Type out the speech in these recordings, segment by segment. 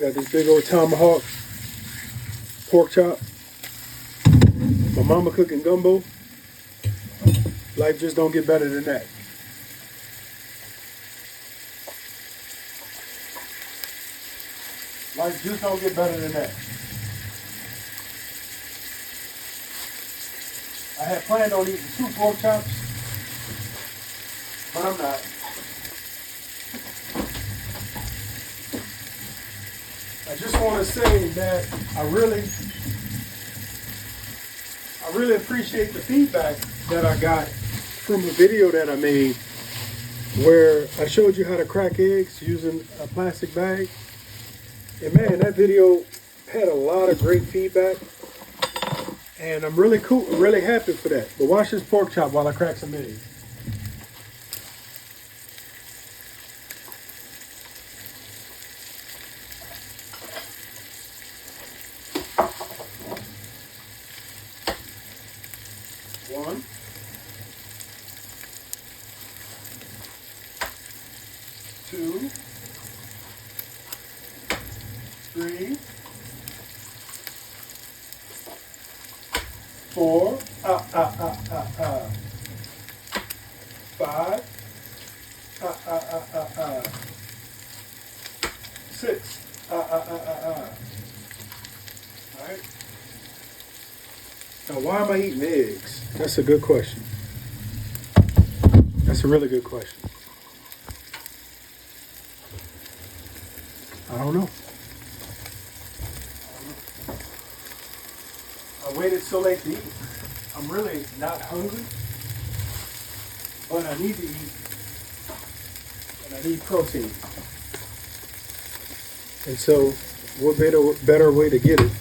Got this big old tomahawk pork chop. My mama cooking gumbo. Life just don't get better than that. Life just don't get better than that. I had planned on eating 2 pork chops, but I'm not. I just want to say that I really appreciate the feedback that I got from a video that I made where I showed you how to crack eggs using a plastic bag. And man, that video had a lot of great feedback. And I'm really happy for that. But watch this pork chop while I crack some eggs. One. 2. 3. 4. 5. 6. Alright. Now, why am I eating eggs? That's a good question. That's a really good question. I don't know. I waited so late to eat. I'm really not hungry, but I need to eat, and I need protein. And so, what better way to get it?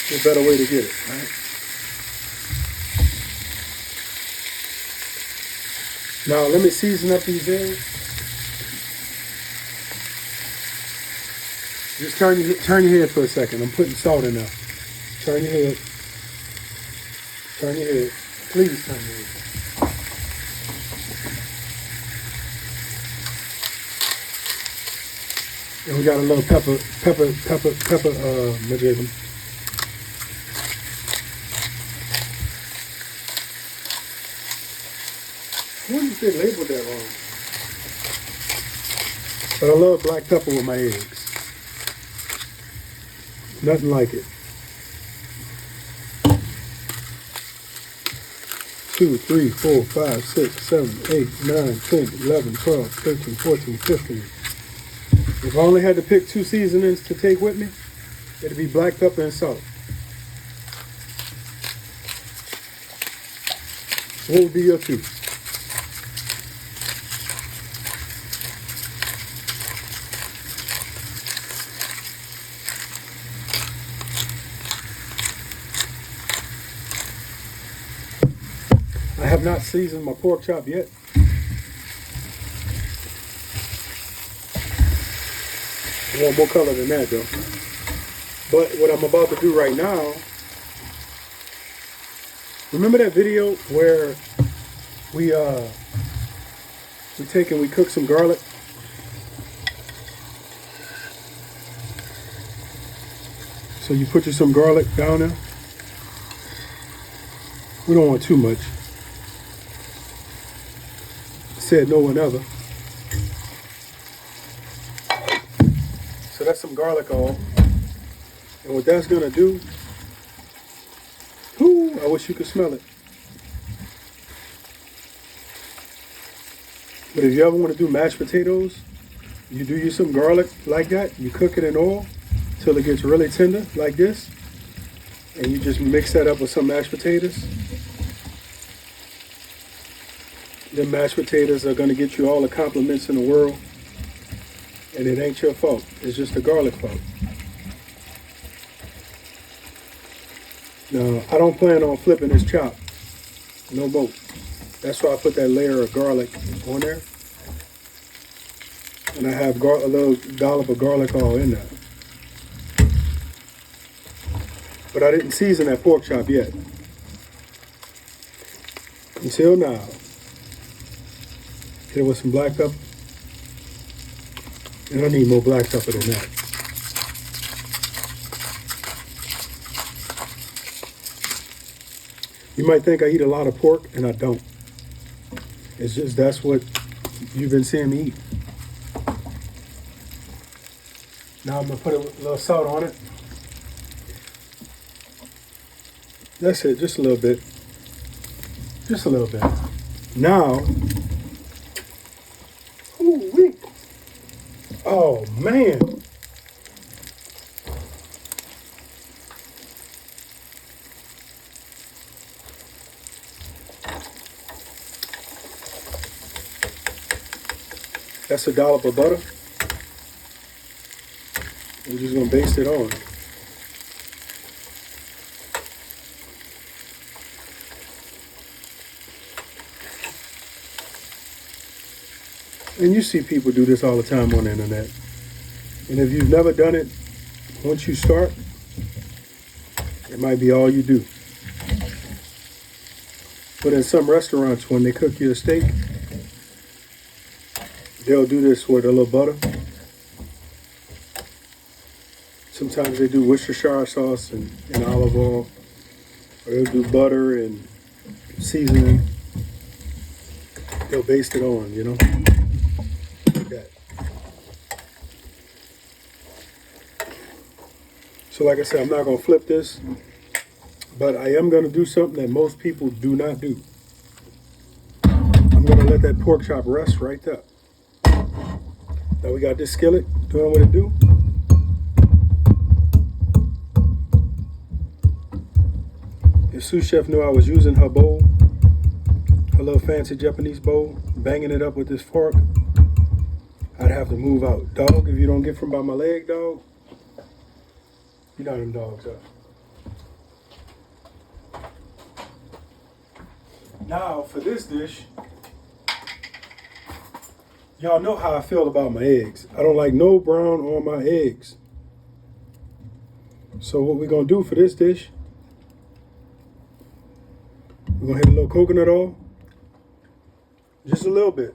What better way to get it, right? Now, let me season up these eggs. Just turn your head for a second. I'm putting salt in there. Turn your head. Turn your head. Please turn your head. And we got a little pepper, majigam. I wonder if they labeled that wrong. But I love black pepper with my eggs. Nothing like it. 2, 3, 4, 5, 6, 7, 8, 9, 10, 11, 12, 13, 14, 15. If I only had to pick 2 seasonings to take with me, it'd be black pepper and salt. What would be your 2? I have not seasoned my pork chop yet. I want more color than that though. But what I'm about to do right now, remember that video where we cook some garlic? So you put some garlic down there. We don't want too much. Said no one ever. So that's some garlic oil. And what that's gonna do, whoo, I wish you could smell it. But if you ever want to do mashed potatoes, you do use some garlic like that. You cook it in oil till it gets really tender like this. And you just mix that up with some mashed potatoes. The mashed potatoes are going to get you all the compliments in the world. And it ain't your fault. It's just the garlic fault. Now, I don't plan on flipping this chop. No more. That's why I put that layer of garlic on there. And I have a little dollop of garlic oil in there. But I didn't season that pork chop yet. Until now. Hit it with some black pepper. And I need more black pepper than that. You might think I eat a lot of pork, and I don't. It's just that's what you've been seeing me eat. Now I'm going to put a little salt on it. That's it, just a little bit. Just a little bit. Now, ooh-wee. Oh man. That's a dollop of butter. We're just gonna baste it on. And you see people do this all the time on the internet. And if you've never done it, once you start, it might be all you do. But in some restaurants, when they cook you a steak, they'll do this with a little butter. Sometimes they do Worcestershire sauce and olive oil. Or they'll do butter and seasoning. They'll baste it on, you know. Like that. So like I said, I'm not going to flip this. But I am going to do something that most people do not do. I'm going to let that pork chop rest right there. Now we got this skillet doing what it do. If sous chef knew I was using her bowl, her little fancy Japanese bowl, banging it up with this fork, I'd have to move out. Dog, if you don't get from by my leg, dog, you know them dogs are. Now for this dish, y'all know how I feel about my eggs. I don't like no brown on my eggs. So what we're gonna do for this dish, we're gonna hit a little coconut oil, just a little bit.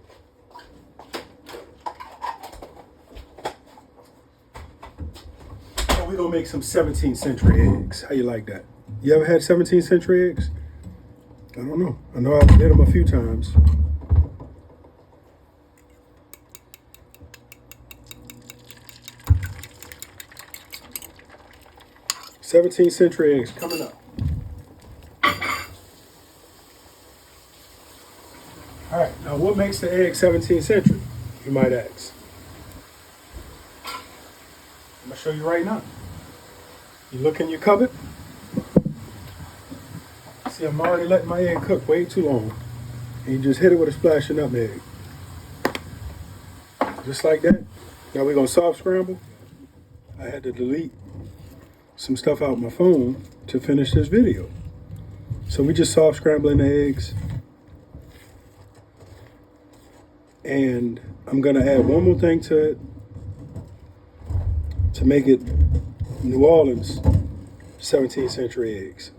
And we're gonna make some 17th century eggs. How you like that? You ever had 17th century eggs? I don't know. I know I've did them a few times. '17th century eggs coming up. All right, now what makes the egg 17th century, you might ask? I'm gonna show you right now. You look in your cupboard. See, I'm already letting my egg cook way too long. And you just hit it with a splash of nutmeg. Just like that. Now we're gonna soft scramble. I had to delete some stuff out my phone to finish this video. So we just soft scrambling the eggs. And I'm gonna add one more thing to it to make it New Orleans 17th century eggs.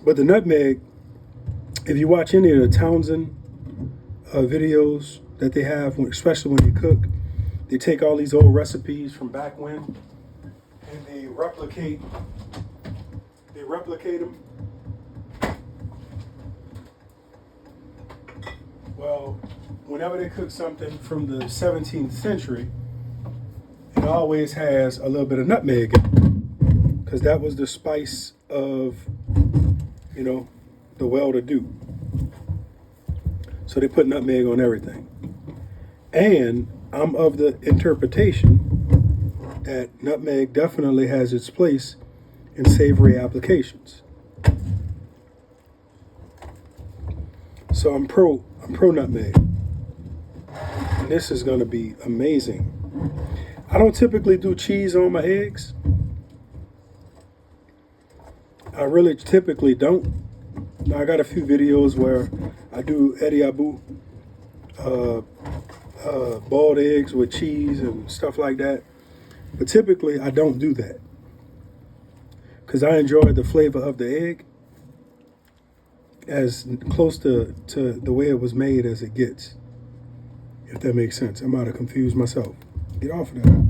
But the nutmeg, if you watch any of the Townsend videos that they have, especially when they cook, they take all these old recipes from back when and they replicate them. Well, whenever they cook something from the 17th century, it always has a little bit of nutmeg in it, because that was the spice of, you know, the well-to-do. So they put nutmeg on everything. And I'm of the interpretation that nutmeg definitely has its place in savory applications. So I'm pro nutmeg. And this is going to be amazing. I don't typically do cheese on my eggs. I really typically don't. Now I got a few videos where I do Eddie Abu, boiled eggs with cheese and stuff like that. But typically I don't do that, because I enjoy the flavor of the egg. as close to the way it was made as it gets. If that makes sense. I might have confused myself. Get off of that.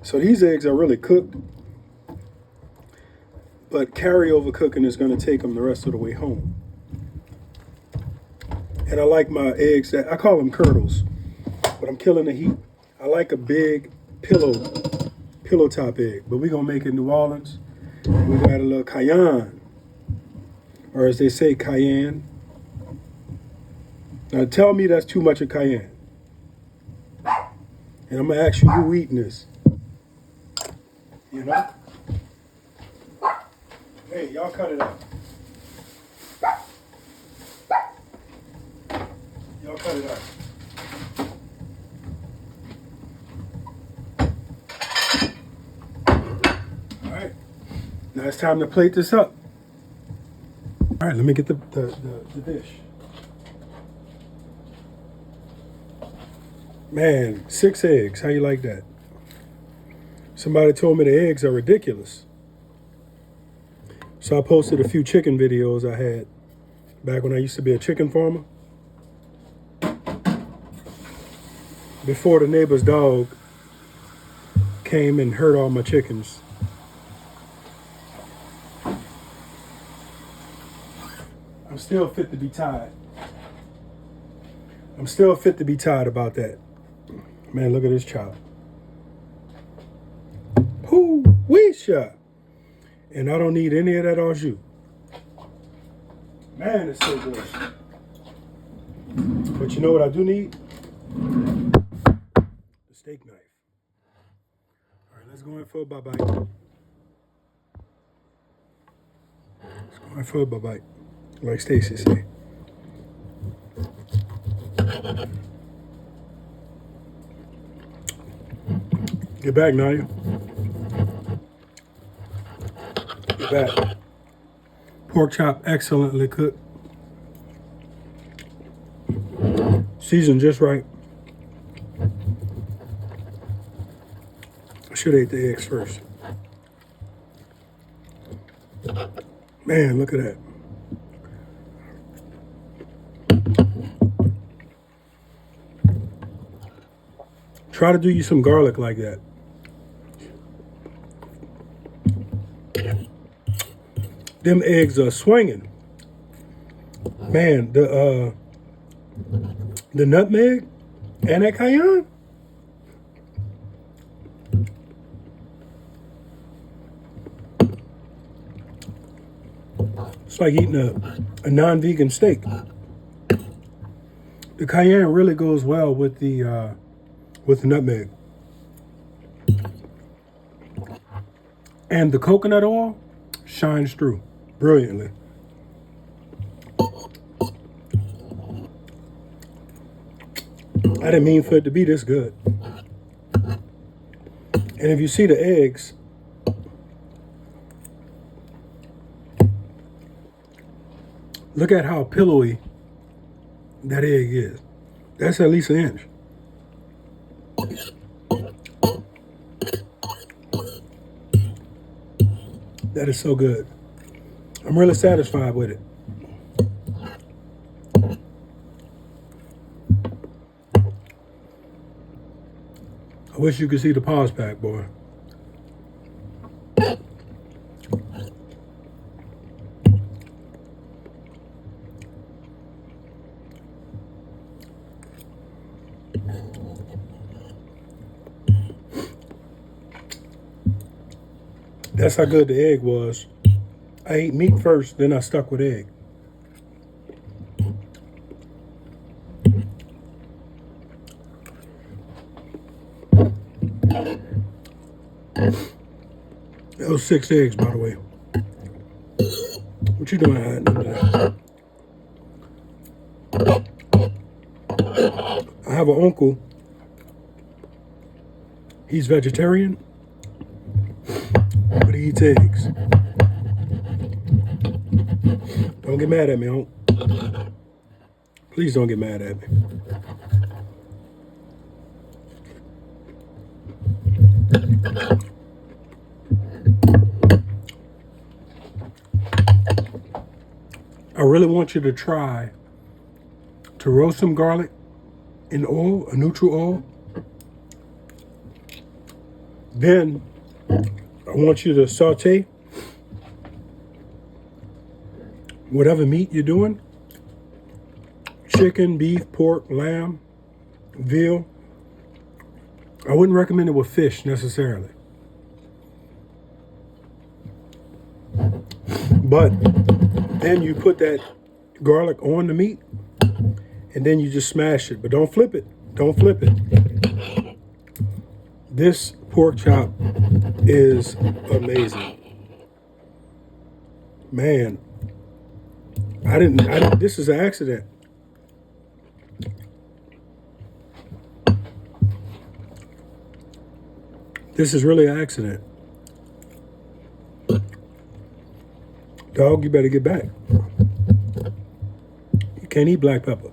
So these eggs are really cooked, but carryover cooking is going to take them the rest of the way home. And I like my eggs, I call them curdles, but I'm killing the heat. I like a big pillow top egg, but we're going to make it New Orleans. We're going to add a little cayenne, or as they say, cayenne. Now tell me that's too much of cayenne. And I'm going to ask you, who eating this? You know? Hey, y'all cut it out. Y'all cut it out. All right. Now it's time to plate this up. All right, let me get the dish. Man, 6 eggs. How you like that? Somebody told me the eggs are ridiculous. So I posted a few chicken videos I had back when I used to be a chicken farmer. Before the neighbor's dog came and hurt all my chickens. I'm still fit to be tied. I'm still fit to be tied about that. Man, look at this chop. Whoo-wee shot. And I don't need any of that au jus. Man, it's so good. But you know what I do need? The steak knife. All right, let's go in for a bite. Let's go in for a bite, like Stacy said. Get back, Naya. Get back. Pork chop excellently cooked. Seasoned just right. I should have ate the eggs first. Man, look at that. Try to do you some garlic like that. Them eggs are swinging. Man, the nutmeg and that cayenne. It's like eating a non-vegan steak. The cayenne really goes well with the nutmeg. And the coconut oil shines through brilliantly. I didn't mean for it to be this good. And if you see the eggs, look at how pillowy that egg is. That's at least an inch. That is so good. I'm really satisfied with it. I wish you could see the pause pack, boy. That's how good the egg was. I ate meat first, then I stuck with egg. That was 6 eggs, by the way. What you doing hiding under that? I have an uncle. He's vegetarian, but he eats eggs. Don't get mad at me, Unc. Please don't get mad at me. really want you to try to roast some garlic in oil, a neutral oil. Then I want you to saute whatever meat you're doing. Chicken, beef, pork, lamb, veal. I wouldn't recommend it with fish necessarily. But then you put that garlic on the meat and then you just smash it. But don't flip it. Don't flip it. This pork chop is amazing. Man, I didn't, this is an accident. This is really an accident. Dog, you better get back. You can't eat black pepper.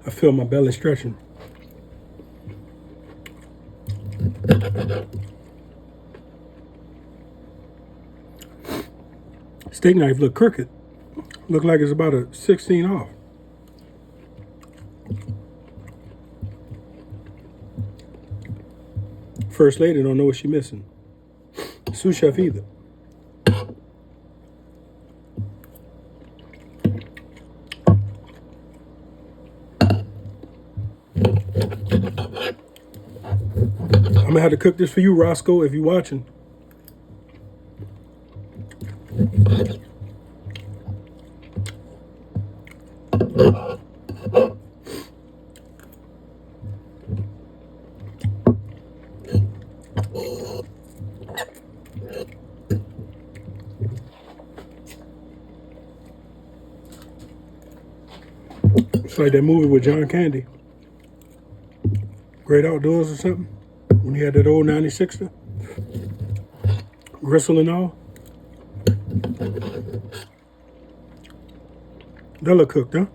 I feel my belly stretching. Steak knife look crooked. Look like it's about a 16 off. First lady don't know what she missing. Sous chef either. I'm gonna have to cook this for you, Roscoe, if you're watching. It's like that movie with John Candy, Great Outdoors or something, when he had that old 96er, gristle and all. That look cooked, huh?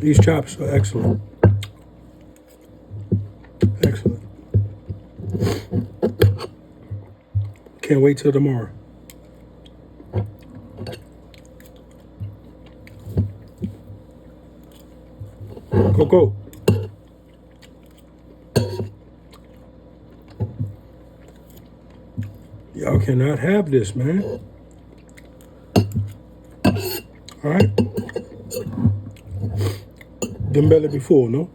These chops are excellent. Excellent. Can't wait till tomorrow. Coco. Y'all cannot have this, man. All right. Them belly be full, no?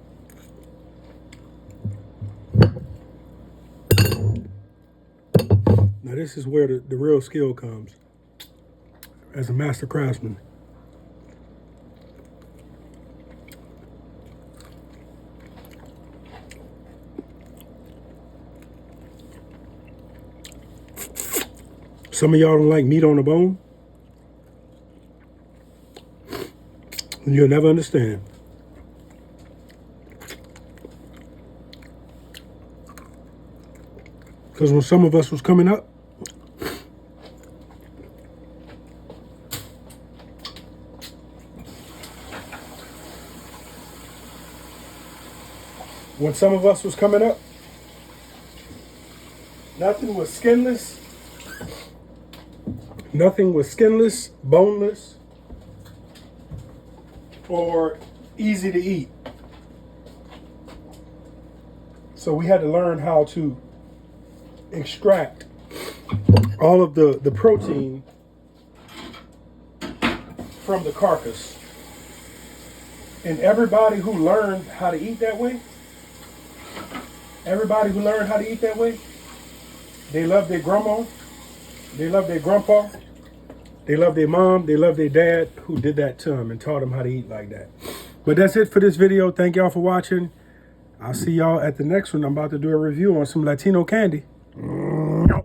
Now this is where the real skill comes as a master craftsman. Some of y'all don't like meat on the bone. And you'll never understand. Because when some of us was coming up, nothing was skinless. Nothing was skinless, boneless, or easy to eat. So we had to learn how to extract all of the protein from the carcass. And everybody who learned how to eat that way, they love their grandma, they love their grandpa, they love their mom, they love their dad who did that to them and taught them how to eat like that. But that's it for this video. Thank y'all for watching. I'll see y'all at the next one. I'm about to do a review on some Latino candy.